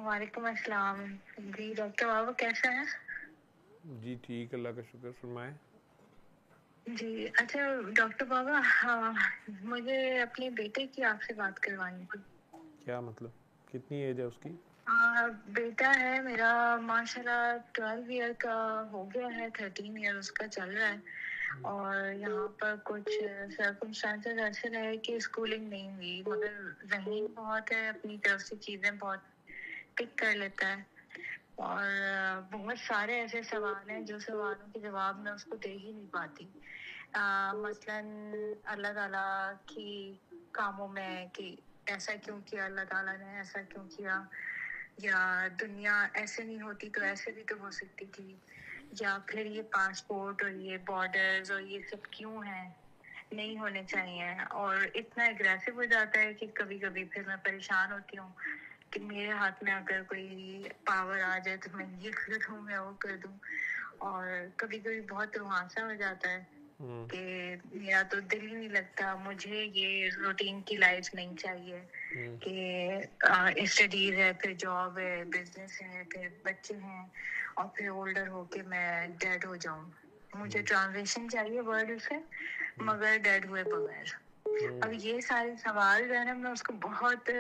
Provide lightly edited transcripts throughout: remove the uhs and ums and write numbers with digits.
وعلیکم السلام. جی ڈاکٹر بابا کیسا ہے؟ جی ٹھیک، اللہ کا شکر. فرمائیں. جی اچھا ڈاکٹر بابا، مجھے اپنے بیٹے کی آپ سے بات کروانی تھی. کیا مطلب؟ کتنی ایج ہے اس کی؟ بیٹا ہے میرا ماشاء اللہ 12 ایئر کا ہو گیا ہے، 13 ایئر اس کا چل رہا ہے. اور یہاں پر کچھ سرکمسٹانسز ایسے رہے کہ اسکولنگ نہیں ہوئی، مگر ذہین بہت ہے، اپنی طرف سے چیزیں بہت پک کر لیتا ہے. اور بہت سارے ایسے سوال ہیں جو سوالوں کے جواب میں اس کو دے ہی نہیں پاتی. مثلاً اللہ تعالیٰ کی کاموں میں کہ ایسا کیوں کیا اللہ تعالیٰ نے، ایسا کیوں کیا، یا دنیا ایسے نہیں ہوتی تو ایسے بھی تو ہو سکتی تھی، یا پھر یہ پاسپورٹ اور یہ بارڈرز اور یہ سب کیوں ہیں، نہیں ہونے چاہیے. اور اتنا اگریسو ہو جاتا ہے کہ کبھی کبھی پھر میں پریشان ہوتی ہوں کہ میرے ہاتھ میں اگر کوئی پاور آ جائے تو میں یہ کر دوں، میں وہ کر دوں. اور کبھی کبھی بہت روحانسا ہو جاتا ہے کہ میرا تو دل ہی نہیں لگتا، مجھے یہ روٹین کی لائف نہیں چاہیے کہ اسٹڈیز ہے، پھر جاب ہے، بزنس ہے، پھر بچے ہیں، اور پھر اولڈر ہو کے میں ڈیڈ ہو جاؤں. مجھے ٹرانزیشن چاہیے ورلڈ سے، مگر ڈیڈ ہوئے بغیر. اب یہ سارے سوال جو ہے نا، میں اس کو بہت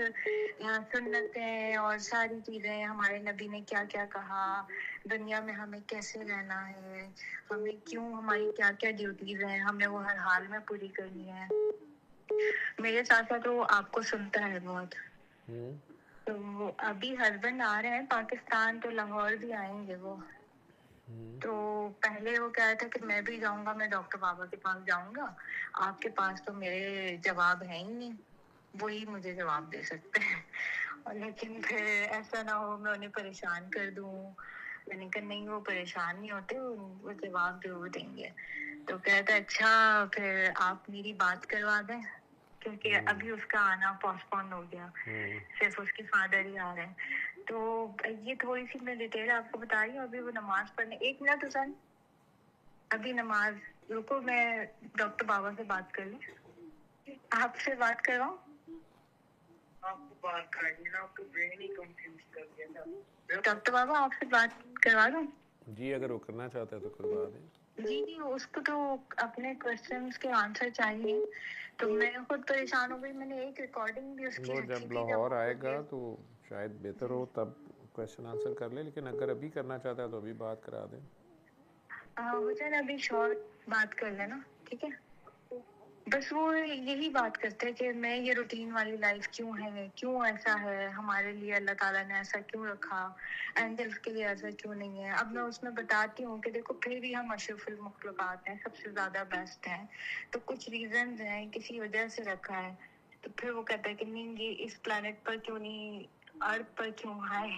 سنتیں اور ساری چیزیں، ہمارے نبی نے کیا کیا کہا، دنیا میں ہمیں کیسے رہنا ہے، ہمیں کیوں، ہماری کیا کیا ڈیوٹیز ہیں، ہمیں وہ ہر حال میں پوری کرنی ہے. میرے ساتھ ساتھ وہ آپ کو سنتا ہے بہت. تو ابھی ہسبینڈ آ رہے ہیں پاکستان، تو لاہور بھی آئیں گے وہ. تو پہلے وہ کہا تھا کہ میں بھی جاؤں گا، میں ڈاکٹر بابا کے پاس جاؤں گا، آپ کے پاس تو میرے جواب ہے ہی نہیں، وہی مجھے جواب دے سکتے ہیں. اور لیکن پھر ایسا نہ ہو میں انہیں پریشان کر دوں. میں نے کہا نہیں، وہ پریشان نہیں ہوتے، وہ جواب ضرور دیں گے. تو کہتا اچھا پھر آپ میری بات کروا دیں، کیونکہ ابھی اس کا آنا پوسٹ پون ہو گیا، صرف اس کے فادر ہی آ رہے ہیں. تو یہ تھوڑی سی میں ڈیٹیل آپ کو بتا رہی ہوں. ابھی وہ نماز پڑھنے، 1 منٹ حسین، ابھی نماز، رکو میں ڈاکٹر بابا سے بات کر لوں. آپ سے بات کر رہا ہوں. آپ کو بات کرنی نا، آپ کو برین ہی کنفیوز کر دیا تھا. ڈاکٹر بابا آپ سے بات کروا دوں؟ جی اگر وہ کرنا چاہتا ہے تو کروا دیں. جی جی، اس کو تو اپنے کوشچنس کے آنسر چاہیے. تو میں خود پریشان ہو گئی، میں نے ایک ریکارڈنگ بھی اس کی وہ رکھی جب تھی جب لاہور وہ آئے مجھے گا تو شاید بہتر ہو، تب کویشچن آنسر کر لے. لیکن اگر ابھی کرنا چاہتا ہے تو ابھی بات کرا دیں. حسین ابھی شارٹ بات کر لینا، ٹھیک ہے؟ بس وہ یہی بات کرتے ہیں کہ میں یہ روٹین والی لائف کیوں ہے، کیوں ایسا ہے ہمارے لیے، اللہ تعالیٰ نے ایسا کیوں رکھا، اینجلس کے لیے ایسا کیوں نہیں ہے. اب میں اس میں بتاتی ہوں کہ دیکھو پھر بھی ہم اشرف المخلوقات ہیں، سب سے زیادہ بیسٹ ہیں، تو کچھ ریزنز ہیں، کسی وجہ سے رکھا ہے. تو پھر وہ کہتا ہے کہ نہیں یہ اس پلانٹ پر کیوں نہیں، ارتھ پر کیوں آئے.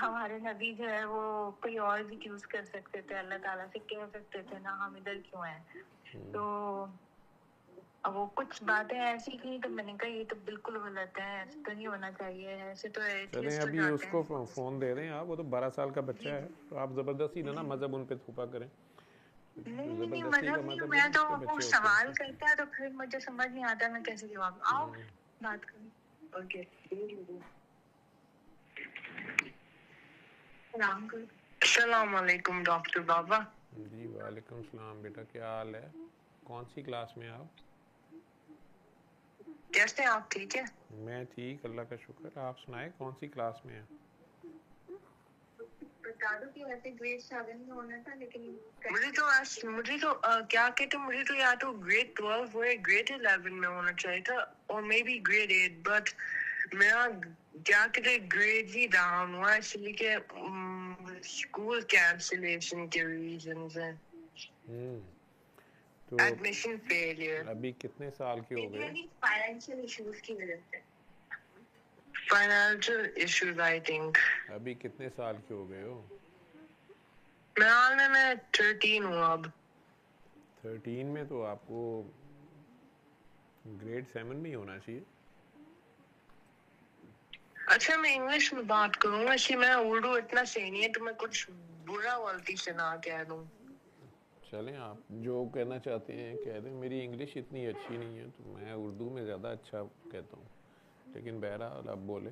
ہمارے نبی جو ہے وہ کوئی اور بھی چوز کر سکتے تھے، اللہ تعالیٰ سے کہہ سکتے تھے نا ہم ادھر کیوں ہیں. تو اب وہ کچھ باتیں ایسی تھیں تو میں نے کہا یہ تو بالکل غلط ہے، ایسے تو نہیں ہونا چاہیے، ایسے تو چلیں ایتھیسٹ ہو ابھی اس جاتے کو ہیں. فون دے دیں. آپ وہ تو 12 سال کا بچہ ہے، تو آپ زبردستی نہ مذہب ان پہ تھوپا کریں. نہیں نہیں نہیں، زبردستی کا مذہب نہیں، مذہب میں تو اس کے وہ بچے ہوتے ہیں سوال ایسے. کرتا ہے تو پھر مجھے سمجھ نہیں آتا میں کیسے جواب آؤ بات کروں. اوکے السلام علیکم ڈاکٹر بابا. جی وعلیکم السلام. بیٹا کیا حال ہے؟ کون سی کلاس میں آپ؟ کیسے ہیں آپ؟ ٹھیک ہے؟ میں ٹھیک، اللہ کا شکر. آپ سنائیں کون سی کلاس میں ہیں؟ بتا دو کہ ویسے گریڈ 7 میں ہونا تھا، لیکن مجھے تو کیا کہتے، مجھے تو یا تو گریڈ 12 ہو یا گریڈ 11 میں ہونا چاہیے تھا، اور مے بی گریڈ 8. بٹ میرا کیا کہتے گریڈ ہی ڈاؤن ہوا، اس لیے کہ اسکول کینسلیشن کے ریزنز ہیں. تو ایڈمیشن فیلئر، ابھی کتنے سال کے ہو گئے؟ فائنینشیل ایشوز کی وجہ سے. Financial issues I think. ابھی کتنے سال کے ہو گئے ہو؟ میں 13 ہوں اب. 13 میں تو آپ کو گریڈ 7 میں ہی ہونا چاہیے. اچھا میں انگلش میں بات کروں گا، اسی میں اردو اتنا صحیح نہیں ہے تو میں کچھ برا غلطی سے نہ کہہ دوں. چلیں آپ جو کہنا چاہتے ہیں کہہ دیں. میری انگلش اتنی اچھی نہیں ہے تو میں اردو میں زیادہ اچھا کہتا ہوں، لیکن بہرحال آپ بولیں.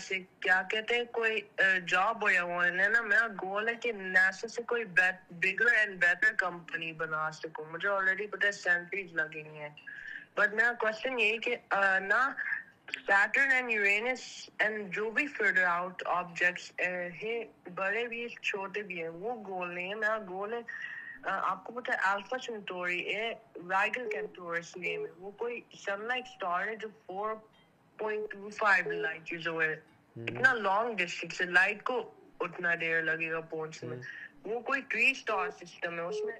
سے کیا کہتے ہیں کوئی جاب ہویا ہوا ہے نا, میرا گول ہے کہ ناسا سے کوئی بگر اینڈ بیٹر کمپنی بنا سکوں. مجھے آلریڈی پتہ ہے سیلریز لگیں ہیں, بٹ میرا کوشچن یہی کہ نا سیٹرن اینڈ یورینس اینڈ جو بھی فردر آؤٹ آبجیکٹس ہیں, بڑے بھی چھوٹے بھی ہیں, وہ گول نہیں ہے. میرا گول ہے آپ کو پتہ ہے الفا سینٹوری ہے, رائگل کینٹورس نیم ہے, وہ کوئی سن لائٹ اسٹار ہے جو 4.25 لائٹ ایئرز اوے, اتنا لانگ ڈسٹینس ہے, لائٹ کو اتنا دیر لگے گا پہنچنے میں. وہ کوئی 3 اسٹار سسٹم ہے, اس میں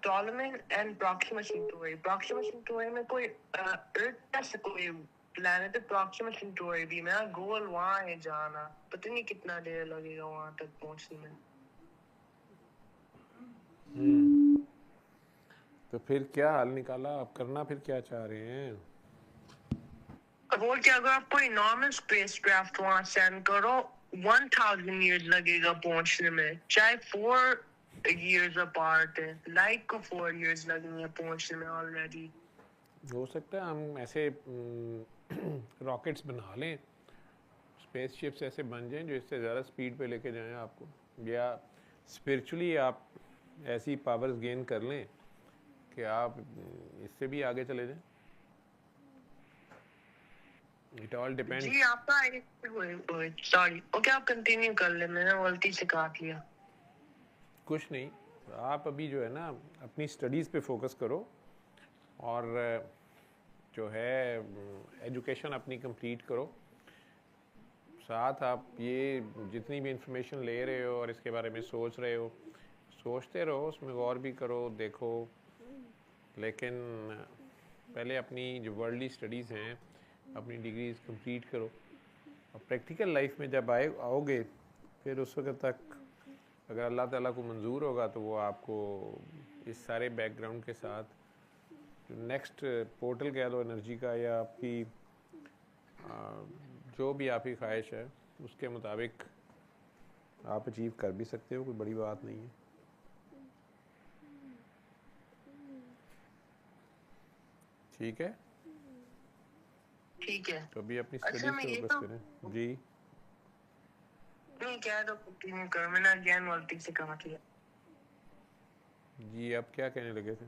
ٹالمین اینڈ پراکسیما سینٹوری. پراکسیما سینٹوری میں کوئی ارتھ جیسا کوئی پلانٹ ہے, پراکسیما سینٹوری بھی. میرا گول وہاں ہے جانا, پتہ نہیں کتنا دیر لگے گا وہاں تک پہنچنے میں. تو پھر کیا حل نکالا آپ, کرنا پھر کیا چاہ رہے ہیں؟ وہ کہ اگر آپ کوئی نارمل اسپیس کرافٹ وہاں سینڈ کرو 1000 ایئرز لگے گا پہنچنے میں, چاہے 4 ایئرز اپارٹ ہے. لائٹ کو 4 ایئرز لگیں گے پہنچنے میں آلریڈی. ہو سکتا ہے ہم ایسے راکٹس بنا لیں, اسپیس شپس ایسے بن جائیں جو اس سے زیادہ سپیڈ پہ لے کے جائیں آپ کو, یا اسپرچولی آپ ایسی پاورز گین کر لیں کہ آپ اس سے بھی آگے چلے جائیں. It all depend. جی آپ کا سوری, اوکے آپ کنٹینیو کر لیں, میں نے غلطی سے کاٹ لیا. کچھ نہیں, آپ ابھی جو ہے نا اپنی اسٹڈیز پہ فوکس کرو, اور جو ہے ایجوکیشن اپنی کمپلیٹ کرو. ساتھ آپ یہ جتنی بھی انفارمیشن لے رہے ہو اور اس کے بارے میں سوچ رہے ہو, سوچتے رہو, اس میں غور بھی کرو, دیکھو, لیکن پہلے اپنی جو ورلڈلی اسٹڈیز ہیں اپنی ڈگریز کمپلیٹ کرو. اور پریکٹیکل لائف میں جب آؤ گے پھر اس وقت تک اگر اللہ تعالیٰ کو منظور ہوگا تو وہ آپ کو اس سارے بیک گراؤنڈ کے ساتھ جو نیکسٹ پورٹل کہہ دو انرجی کا, یا آپ کی جو بھی آپ کی خواہش ہے اس کے مطابق آپ اچیو کر بھی سکتے ہو. کوئی بڑی بات نہیں ہے. ٹھیک ہے, ٹھیک ہے. تو ابھی اپنی اچھا اسٹڈیز میں پہ یہ فوکس تو کریں. جی نہیں کہہ دو, کنٹینیو کرو, میں نے اگین غلطی سے کاٹ لیا. جی آپ کیا کہنے لگے تھے؟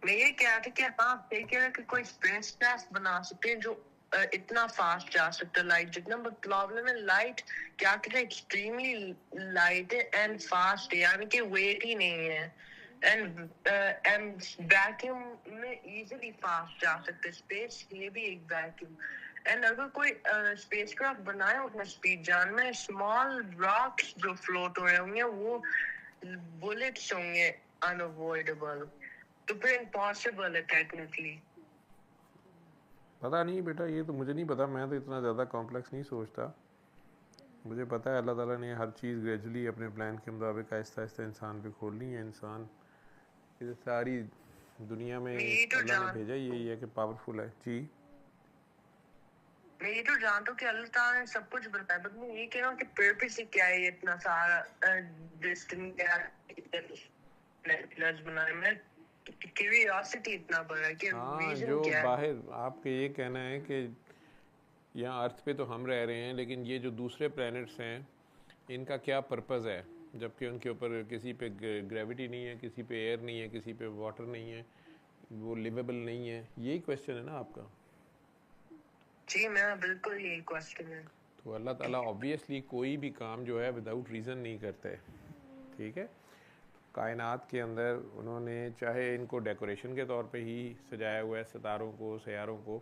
میں یہ کہہ رہا تھا کہ ہاں صحیح کہہ رہا ہے کہ کوئی اسپیس کرافٹ بنا سکتے ہیں جو اتنا فاسٹ جا سکتا ہے لائٹ جتنا, بٹ پرابلم ہے لائٹ کیا کہتے ہیں ایکسٹریملی لائٹ ہے اینڈ فاسٹ ہے, یعنی کہ ویٹ ہی نہیں ہے. اینڈ ویکیوم میں ایزیلی فاسٹ جا سکتے. اسپیس یہ بھی ایک ویکیوم. اینڈ اگر کوئی اسپیس کرافٹ بنائے اتنا اسپیڈ جان میں, اسمال راکس جو فلوٹ ہو رہے ہوں گے وہ بلٹس ہوں گے اناوائڈیبل, تو پھر امپاسبل ہے ٹیکنیکلی. پتہ نہیں بیٹا, یہ تو مجھے نہیں پتا, میں تو اتنا زیادہ کمپلیکس نہیں سوچتا. مجھے پتہ ہے اللہ تعالیٰ نے ہر چیز گریجولی اپنے پلان کے مطابق آہستہ آہستہ انسان پہ کھولنی ہے. انسان یہ ساری دنیا میں اللہ نے بھیجا یہی ہے کہ پاورفل ہے. جی میں یہ تو جانتا ہوں کہ اللہ تعالیٰ نے سب کچھ بتایا, بٹ میں یہ کہہ رہا ہوں کہ پرپس کیا ہے یہ اتنا سارا ڈسٹنٹ بنانے میں, کیوریاسٹی اتنا بڑا ہے کہ ہاں, ریزن جو کیا ہے. باہر آپ کا یہ کہنا ہے کہ یہاں ارتھ پہ تو ہم رہ رہے ہیں, لیکن یہ جو دوسرے پلینٹس ہیں ان کا کیا پرپز ہے, جبکہ ان کے اوپر کسی پہ گریوٹی نہیں ہے, کسی پہ ایئر نہیں ہے, کسی پہ واٹر نہیں ہے, وہ لیویبل نہیں ہے. یہی کویشچن ہے نا آپ کا؟ جی میرا بالکل یہی کویشچن ہے. تو اللہ تعالیٰ آبویسلی کوئی بھی کام جو ہے وداؤٹ ریزن نہیں کرتے. ٹھیک ہے, کائنات کے اندر انہوں نے چاہے ان کو ڈیکوریشن کے طور پہ ہی سجایا ہوا ہے, ستاروں کو, سیاروں کو,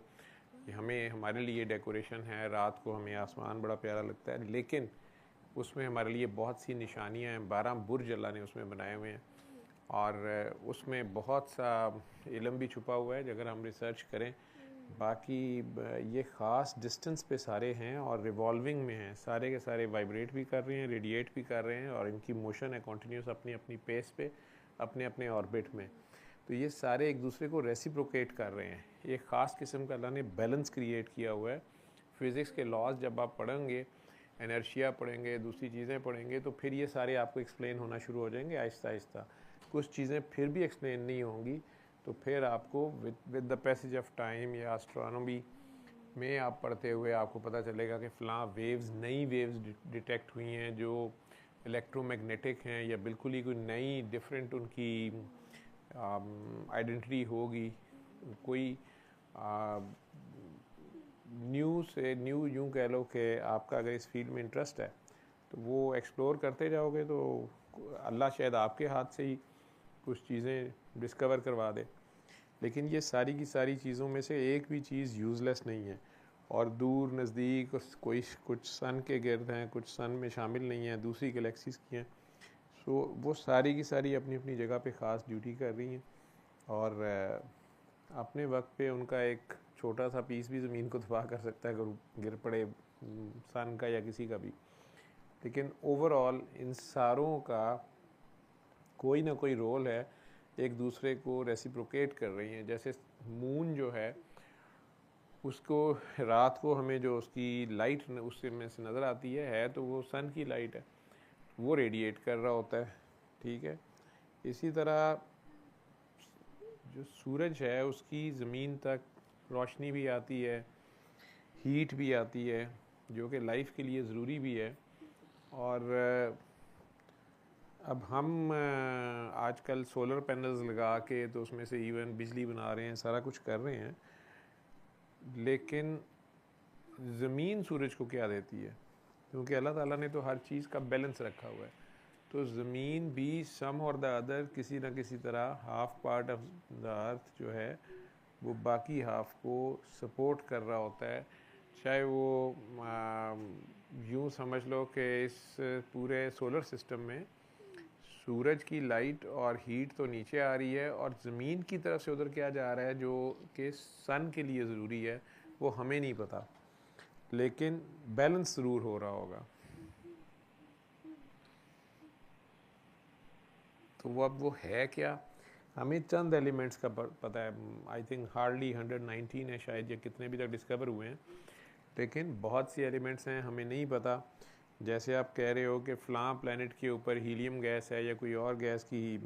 کہ ہمیں ہمارے لیے ڈیکوریشن ہے, رات کو ہمیں آسمان بڑا پیارا لگتا ہے, لیکن اس میں ہمارے لیے بہت سی نشانیاں ہیں. 12 برج اللہ نے اس میں بنائے ہوئے ہیں, اور اس میں بہت سا علم بھی چھپا ہوا ہے اگر ہم ریسرچ کریں. باقی یہ خاص ڈسٹنس پہ سارے ہیں اور ریوالونگ میں ہیں, سارے کے سارے وائبریٹ بھی کر رہے ہیں, ریڈیٹ بھی کر رہے ہیں, اور ان کی موشن ہے کنٹینیوس اپنی اپنی پیس پہ, اپنے اپنے آربٹ میں. تو یہ سارے ایک دوسرے کو ریسیپروکیٹ کر رہے ہیں. ایک خاص قسم کا اللہ نے بیلنس کریٹ کیا ہوا ہے. فزکس کے لاز جب آپ پڑھیں گے, انرشیا پڑھیں گے, دوسری چیزیں پڑھیں گے, تو پھر یہ سارے آپ کو ایکسپلین ہونا شروع ہو جائیں گے آہستہ آہستہ. کچھ چیزیں پھر بھی ایکسپلین نہیں ہوں گی, تو پھر آپ کو with the passage of time یا اسٹرانومی میں آپ پڑھتے ہوئے آپ کو پتہ چلے گا کہ فلاں ویوز نئی ویوز ڈیٹیکٹ ہوئی ہیں جو الیکٹرو میگنیٹک ہیں یا بالکل ہی کوئی نئی ڈفرینٹ ان کی آئیڈینٹی ہوگی. کوئی نیو یوں کہہ لو کہ آپ کا اگر اس فیلڈ میں انٹرسٹ ہے تو وہ ایکسپلور کرتے جاؤ گے تو اللہ شاید آپ کے ہاتھ سے ہی کچھ چیزیں ڈسکور کروا دے. لیکن یہ ساری کی ساری چیزوں میں سے ایک بھی چیز یوز لیس نہیں ہے, اور دور نزدیک کوئی کچھ سن کے گرد ہیں, کچھ سن میں شامل نہیں ہیں, دوسری گلیکسیز کی ہیں. سو وہ ساری کی ساری اپنی اپنی جگہ پہ خاص ڈیوٹی کر رہی ہیں, اور اپنے وقت پہ ان کا ایک چھوٹا سا پیس بھی زمین کو تباہ کر سکتا ہے اگر گر پڑے سن کا یا کسی کا بھی. لیکن اوور آل ان ساروں کا کوئی نہ کوئی رول ہے, ایک دوسرے کو ریسیپروکیٹ کر رہی ہیں. جیسے مون جو ہے اس کو رات کو ہمیں جو اس کی لائٹ اس میں سے نظر آتی ہے تو وہ سن کی لائٹ ہے, وہ ریڈیٹ کر رہا ہوتا ہے. ٹھیک ہے, اسی طرح جو سورج ہے اس کی زمین تک روشنی بھی آتی ہے, ہیٹ بھی آتی ہے, جو کہ لائف کے لیے ضروری بھی ہے. اور اب ہم آج کل سولر پینلز لگا کے تو اس میں سے ایون بجلی بنا رہے ہیں, سارا کچھ کر رہے ہیں, لیکن زمین سورج کو کیا دیتی ہے؟ کیونکہ اللہ تعالیٰ نے تو ہر چیز کا بیلنس رکھا ہوا ہے, تو زمین بھی سم اور دا ادر کسی نہ کسی طرح ہاف پارٹ آف دا ارتھ جو ہے وہ باقی ہاف کو سپورٹ کر رہا ہوتا ہے. چاہے وہ یوں سمجھ لو کہ اس پورے سولر سسٹم میں سورج کی لائٹ اور ہیٹ تو نیچے آ رہی ہے, اور زمین کی طرف سے ادھر کیا جا رہا ہے جو کہ سن کے لیے ضروری ہے وہ ہمیں نہیں پتہ, لیکن بیلنس ضرور ہو رہا ہوگا. تو وہ اب وہ ہے کیا, ہمیں چند ایلیمنٹس کا پتہ ہے. آئی تھنک ہارڈلی 119 ہے شاید, یا کتنے بھی تک ڈسکور ہوئے ہیں, لیکن بہت سی ایلیمنٹس ہیں ہمیں نہیں پتہ. جیسے آپ کہہ رہے ہو کہ فلاں پلانٹ کے اوپر ہیلیم گیس ہے یا کوئی اور گیس کی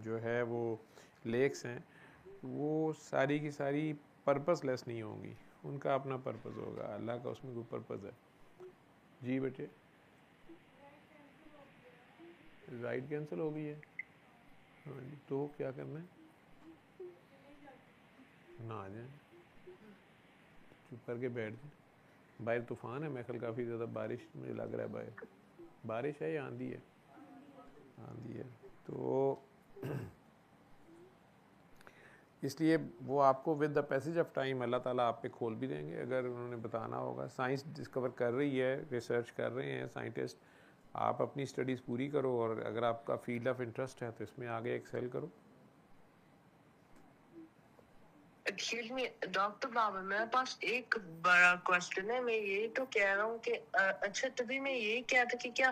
جو ہے وہ لیکس ہیں, وہ ساری کی ساری پرپس لیس نہیں ہوں گی, ان کا اپنا پرپس ہوگا, اللہ کا اس میں کوئی پرپس ہے. جی بیٹے, رائٹ کینسل ہو گئی ہے, ہاں جی, تو کیا کرنا ہے؟ نہ آ جائیں, چپ کر کے بیٹھ جائیں. باہر طوفان ہے, میں کل کافی زیادہ بارش مجھے لگ رہا ہے, باہر بارش ہے یا آندھی ہے؟ آندھی ہے. تو اس لیے وہ آپ کو with the passage of time اللہ تعالیٰ آپ پہ کھول بھی دیں گے اگر انہوں نے بتانا ہوگا. سائنس ڈسکور کر رہی ہے, ریسرچ کر رہے ہیں سائنٹسٹ, آپ اپنی اسٹڈیز پوری کرو, اور اگر آپ کا فیلڈ آف انٹرسٹ ہے تو اس میں آگے ایکسیل کرو. ایکسکیوز می ڈاکٹر بابا, میرے پاس ایک بڑا کوشچن ہے. میں یہی تو کہہ رہا ہوں کہ اچھا تبھی میں یہی کہتا کہ کیا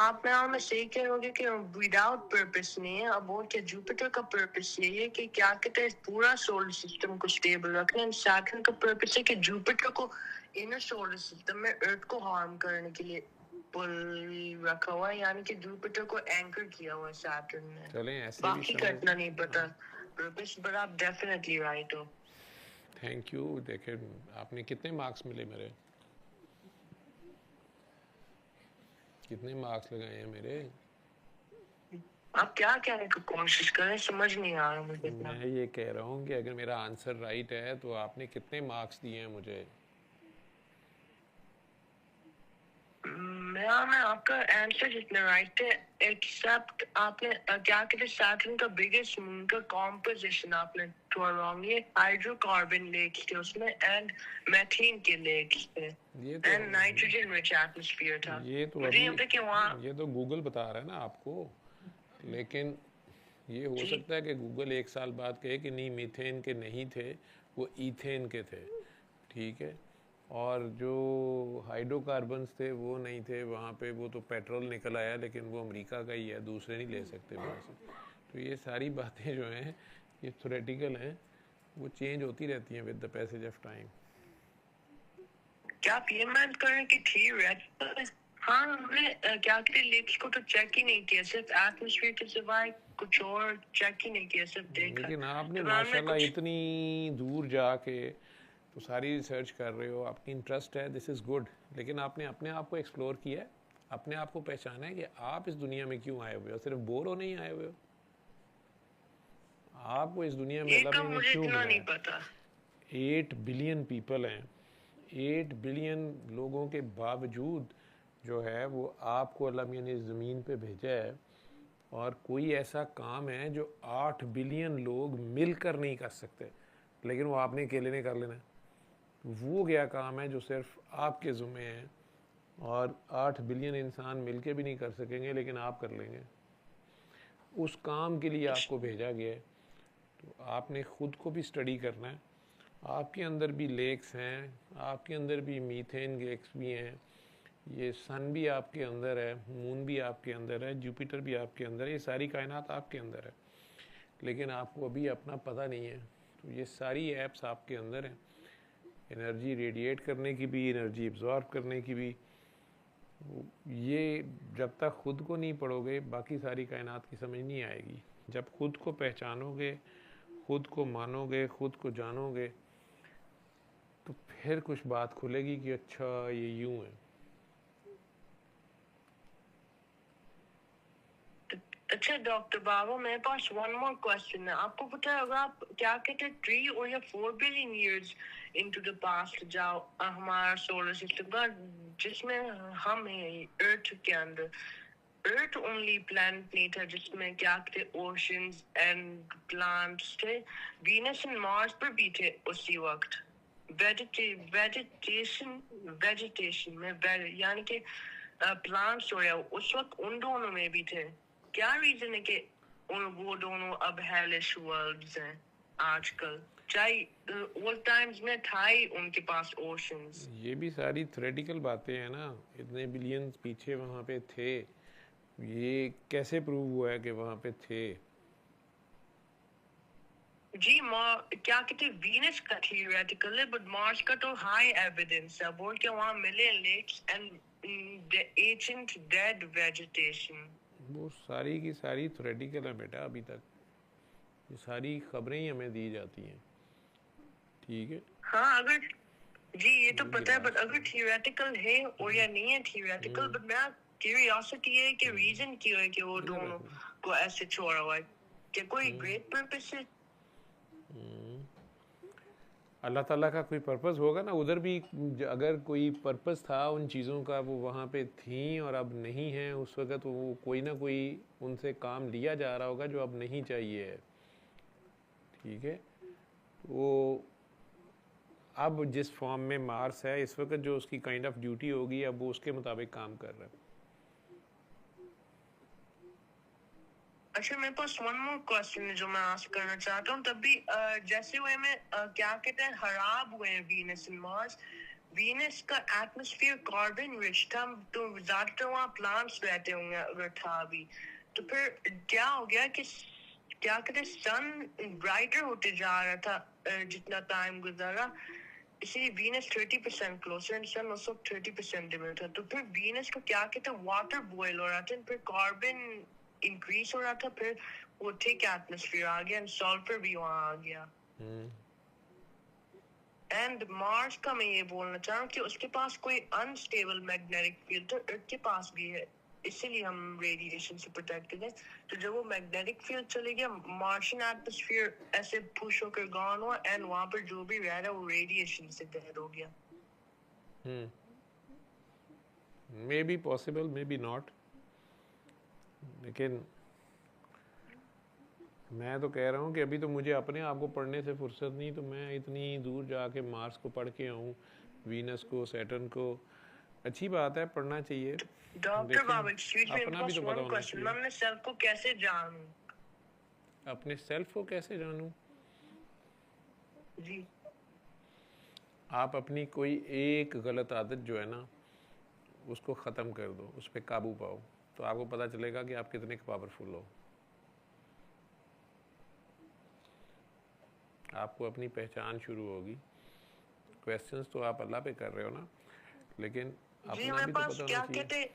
آپ میں صحیح کہہ رہے کہ وداؤٹ پرپس نہیں ہے, اب وہ کہ جوپیٹر کا پرپس یہی ہے کہ کیا کہتے ہیں پورا سولر سسٹم کو اسٹیبل رکھنا, اینڈ سیٹرن کا پرپس ہے کہ جوپیٹر کو انر سولر سسٹم میں ارتھ کو ہارم کرنے کے لیے رکھا ہوا ہے, یعنی کہ جوپیٹر کو اینکر کیا ہوا ہے سیٹرن میں. چلیں ایسے بھی باقی کرنا نہیں پتا پرپس, بٹ آپ definitely right who. Thank you. دیکھیں آپ نے کتنے مارکس ملے, میرے کتنے مارکس لگائے ہیں میرے؟ آپ کیا کہنے کی کوشش کریں, سمجھ نہیں آ رہا مجھے. میں یہ کہہ رہا ہوں کہ اگر میرا آنسر رائٹ ہے تو آپ نے کتنے مارکس دیے ہیں مجھے؟ میں آپ کا آنسر جتنا رائٹ ہے, ایکسپٹ آپ نے کیا کہتے ہیں سیٹرن کا بگیسٹ مون کا کمپوزیشن آپ نے تھوڑا رانگ, یہ ہائیڈرو کاربن لیکس تھے اس میں, اینڈ میتھین کے لیکس تھے, اینڈ نائٹروجن رچ ایٹماسفیئر تھا. یہ تو گوگل بتا رہا ہے نا آپ کو, لیکن یہ ہو سکتا ہے کہ گوگل ایک سال بعد کہے کہ نہیں میتھین کے نہیں تھے, وہ ایتھین کے تھے. ٹھیک ہے, اور جو ہائیڈرو کاربنز تھے وہ نہیں تھے وہاں پہ, وہ تو پیٹرول نکل آیا, لیکن وہ امریکہ کا ہی ہے, دوسرے نہیں لے سکتے وہاں سے. تو یہ ساری باتیں جو ہیں یہ تھیوریٹیکل ہیں, وہ چینج ہوتی رہتی ہیں with the passage of time. کیا آپ یہ مین کریں کہ تھی ہاں ہم نے کیا کہتے لیکس کو تو چیک ہی نہیں کیا, صرف ایٹماسفیئر کے سوائے کچھ اور چیک ہی نہیں کیا, صرف دیکھا. لیکن آپ نے ماشاءاللہ اتنی دور جا کے تو ساری ریسرچ کر رہے ہو, آپ کی انٹرسٹ ہے, دس از گڈ, لیکن آپ نے اپنے آپ کو ایکسپلور کیا ہے, اپنے آپ کو پہچانا ہے کہ آپ اس دنیا میں کیوں آئے ہوئے ہو. صرف بور ہو نہیں آئے ہوئے ہو, آپ کو اس دنیا میں اللہ نے کیوں بلایا. 8 بلین پیپل ہیں, 8 بلین لوگوں کے باوجود جو ہے وہ آپ کو اللہ میاں نے زمین پہ بھیجا ہے, اور کوئی ایسا کام ہے جو 8 بلین لوگ مل کر نہیں کر سکتے, لیکن وہ آپ نے اکیلے نے کر لینا ہے. وہ کیا کام ہے جو صرف آپ کے ذمہ ہے, اور 8 بلین انسان مل کے بھی نہیں کر سکیں گے, لیکن آپ کر لیں گے. اس کام کے لیے آپ کو بھیجا گیا ہے. تو آپ نے خود کو بھی اسٹڈی کرنا ہے. آپ کے اندر بھی لیکس ہیں, آپ کے اندر بھی میتھین گیس بھی ہیں, یہ سن بھی آپ کے اندر ہے, مون بھی آپ کے اندر ہے, جوپیٹر بھی آپ کے اندر ہے, یہ ساری کائنات آپ کے اندر ہے, لیکن آپ کو ابھی اپنا پتہ نہیں ہے. تو یہ ساری ایپس آپ کے اندر ہیں, انرجی ریڈیٹ کرنے کی بھی, انرجی ایبزارب کرنے کی بھی. یہ جب تک خود کو نہیں پڑھو گے باقی ساری کائنات کی سمجھ نہیں آئے گی. جب خود کو پہچانو گے, خود کو مانو گے, خود کو جانو گے, تو پھر کچھ بات کھلے گی کہ اچھا یہ یوں ہے. اچھا ڈاکٹر بابا, میرے پاس ون مور کوشچن ہے. آپ کو پتا ہے اگر آپ کیا کہتے ہیں 3 اور یا 4 billion years into the past جاؤ ہمارا سولر سسٹم کا, جس میں ہم ہیں ارتھ کے اندر, ارتھ اونلی پلانٹ نہیں تھا جس میں کیا کہتے اوشنز اینڈ پلانٹس تھے. وینس اینڈ مارس پر بھی تھے اسی وقت. ویجیٹیشن میں یعنی کہ پلانٹس ہو یا اس وقت ان دونوں میں بھی تھے. کیا ریزن ہے کہ وہ دونوں اب ہیلش ورلڈز ہیں آج کل, چاہے اولڈ ٹائمز میں تھا ہی ان کے پاس اوشنز. یہ بھی ساری تھریٹیکل باتیں ہیں نا, اتنے بلینز پیچھے وہاں پہ تھے, یہ کیسے پروو ہوا ہے کہ وہاں پہ تھے؟ جی کیا کہتے وینس کا تھیوریٹیکل ہے, بٹ مارس کا تو ہائی ایویڈنس ہے. بول کے وہاں ملے lakes and ancient dead vegetation. وہ ساری کی ساری تھریٹیکل ہے بیٹا. ابھی تک یہ ساری خبریں ہی ہمیں دی جاتی ہیں, ٹھیک ہے. ہاں اگر جی یہ تو پتہ ہے, بٹ اگر تھیوریٹیکل ہے اور یا نہیں ہے تھیوریٹیکل, بٹ میرا کیوریوسٹی ہے کہ ریزن کیا ہے کہ وہ دونوں کو ایسے چھوڑا ہوا ہے, کہ کوئی گریٹ پرپس ہے. اللہ تعالیٰ کا کوئی پرپس ہوگا نا ادھر بھی. اگر کوئی پرپس تھا ان چیزوں کا, وہ وہاں پہ تھیں اور اب نہیں ہیں, اس وقت وہ کوئی نہ کوئی ان سے کام لیا جا رہا ہوگا جو اب نہیں چاہیے ہے, ٹھیک ہے. وہ اب جس فارم میں مارس ہے اس وقت, جو اس کی کائنڈ آف ڈیوٹی ہوگی, اب وہ اس کے مطابق کام کر رہا ہے. اچھا میرے پاس ون مور کوشچن ہے جو میں آسک کرنا چاہتا ہوں. تب بھی جیسے ہوئے میں کیا کہتے ہیں خراب ہوئے ہیں وینس اینڈ مارس. وینس کا ایٹماسفیئر کاربن رچ تھا, تو زیادہ تر وہاں پلانٹس رہتے ہوں گے اگر تھا بھی. تو پھر کیا ہو گیا کہ کیا کہتے ہیں سن برائٹر ہوتے جا رہا تھا جتنا ٹائم گزرا, اسی لیے وینس 30% کلوزر اینڈ سن اس وقت 30% ڈمر تھا. تو پھر وینس کو کیا کہتے ہیں واٹر بوائل ہو رہا تھا, پھر کاربن انکریز ہو رہا تھا, پھر وہ ٹھیک ایٹماسفیئر آ گیا, اینڈ سلفر بھی وہاں آ گیا. اینڈ مارس کا میں یہ بولنا چاہ رہا ہوں کہ اس کے پاس کوئی انسٹیبل میگنیٹک فیلڈ تو ارتھ کے پاس بھی ہے, اسی لیے ہم ریڈیشن سے پروٹیکٹ کرتے ہیں. تو جب وہ میگنیٹک فیلڈ چلے گیا, مارشین ایٹماسفیئر ایسے پش ہو کر گان ہوا, اینڈ وہاں پر جو بھی رہ رہا وہ ریڈیشن سے ڈیڈ ہو گیا. May be possible, may be not, لیکن میں تو کہہ رہا ہوں کہ ابھی تو مجھے اپنے آپ کو پڑھنے سے فرصت نہیں, تو میں اتنی دور جا کے مارس کو پڑھ کے آؤں, وینس کو, سیٹرن کو. اچھی بات ہے, پڑھنا چاہیے. ڈاکٹر بابا اپنا بھی تو پتا ہونا چاہیے. میں اپنے سیلف کو کیسے جانوں, اپنے سیلف کو کیسے جانوں؟ جی آپ اپنی کوئی ایک غلط عادت جو ہے نا اس کو ختم کر دو, اس پہ قابو پاؤ, تو آپ کو پتہ چلے گا کہ آپ کتنے پاورفل ہو. آپ کو اپنی پہچان شروع ہوگی. کویسچنز تو آپ اللہ پہ کر رہے ہو نا, لیکن اپنا بھی تو پتہ ہونا چاہیے.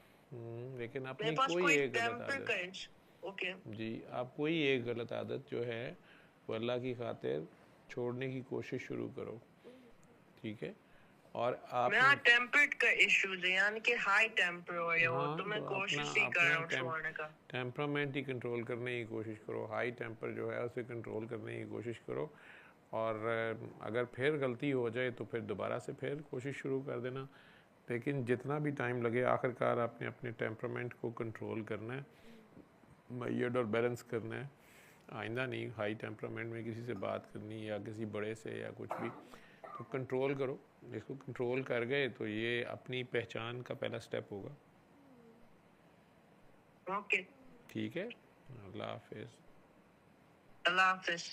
لیکن اپنی کوئی ایک غلط عادت, جی آپ کوئی ایک غلط عادت جو ہے وہ اللہ کی خاطر چھوڑنے کی کوشش شروع کرو, ٹھیک ہے. اور آپ میرا ٹیمپرڈ کا ایشوز ہے یعنی کہ ہائی ٹیمپر ہو یا وہ تو میں تو کوشش ہی کر رہا ہوں چھوڑنے کا. ٹیمپرامنٹ ہی کنٹرول کرنے کی کوشش کرو. ہائی ٹیمپر جو ہے اسے کنٹرول کرنے کی کوشش کرو. اور اگر پھر غلطی ہو جائے تو پھر دوبارہ سے پھر کوشش شروع کر دینا. لیکن جتنا بھی ٹائم لگے آخر کار آپ نے اپنے ٹیمپرامنٹ کو کنٹرول کرنا ہے, میئرڈ اور بیلنس کرنا ہے. آئندہ نہیں ہائی ٹیمپرامنٹ میں کسی سے بات کرنی یا کسی بڑے سے یا کچھ بھی, تو کنٹرول کرو. اس کو کنٹرول کر گئے تو یہ اپنی پہچان کا پہلا سٹیپ ہوگا. اوکے ٹھیک ہے, اللہ حافظ. اللہ حافظ.